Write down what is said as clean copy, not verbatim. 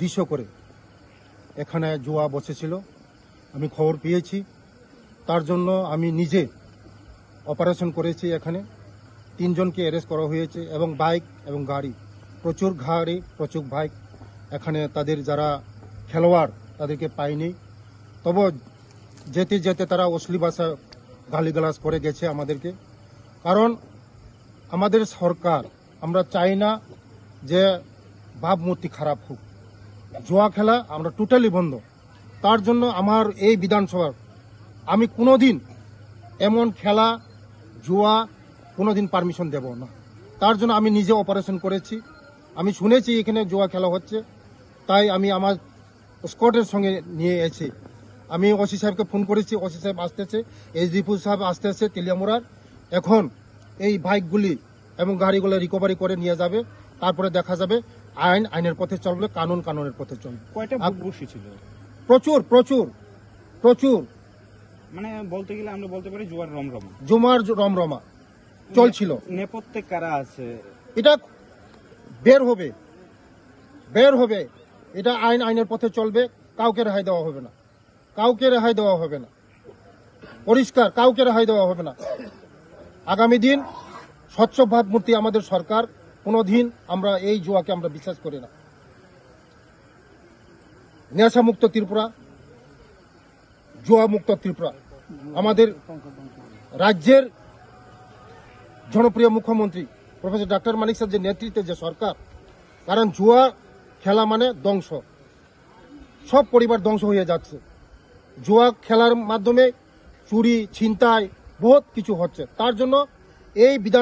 উদ্দেশ্য করে এখানে জুয়া বসেছিল। আমি খবর পেয়েছি, তার জন্য আমি নিজে অপারেশন করেছি। এখানে 3 জনকে অ্যারেস্ট করা হয়েছে এবং বাইক এবং গাড়ি, প্রচুর গাড়ি, প্রচুর বাইক। এখানে তাদের যারা খেলোয়াড় তাদেরকে পাইনি, তবে যেতে যেতে তারা অশ্লীল ভাষা গালিগালাজ করে গেছে আমাদেরকে। কারণ আমাদের সরকার, আমরা চাই না যে ভাবমূর্তি খারাপ হোক। জুয়া খেলা আমরা টোটালি বন্ধ। তার জন্য আমার এই বিধানসভার আমি কোনোদিন এমন খেলা জুয়া কোনোদিন পারমিশন দেব না। তার জন্য আমি নিজে অপারেশন করেছি। আমি শুনেছি এখানে জুয়া খেলা হচ্ছে, তাই আমি আমার স্কোয়াডের সঙ্গে নিয়ে এসেছি। আমি ওসি সাহেবকে ফোন করেছি, ওসি সাহেব আসতেছে, এসডিপি সাহেব আসতেছে তেলিয়ামুড়ার। এখন এই বাইকগুলি এবং গাড়িগুলো রিকভারি করে নিয়ে যাবে, তারপরে দেখা যাবে আইন আইনের পথে চলবে, কানুন কানুনের পথে চলবে। কয়টা বসি ছিল? প্রচুর প্রচুর প্রচুর, মানে বলতে গেলে আমরা বলতে পারি জুয়ার রমরমা। জুমার রমরমা চলছিল। নেপথ্যে কারা আছে এটা বের হবে, বের হবে। এটা আইন আইনের পথে চলবে, কাউকে রেহাই দেওয়া হবে না, কাউকে রেহাই দেওয়া হবে না। পরিষ্কার, কাউকে রেহাই দেওয়া হবে না। আগামী দিন স্বচ্ছ ভাবমূর্তি আমাদের সরকার। কোনোদিন আমরা এই জুয়াকে আমরা বিশ্বাস করি না। নেশা মুক্ত ত্রিপুরা, জুয়া মুক্ত ত্রিপুরা আমাদের রাজ্যের জনপ্রিয় মুখ্যমন্ত্রী প্রফেসর ডক্টর মানিক সাহেব যে নেতৃত্বে যে সরকার। কারণ জুয়া খেলা মানে ধ্বংস, সব পরিবার ধ্বংস হয়ে যাচ্ছে। জুয়া খেলার মাধ্যমে চুরি ছিনতাই বহুত কিছু হচ্ছে। তার জন্য এই বিধান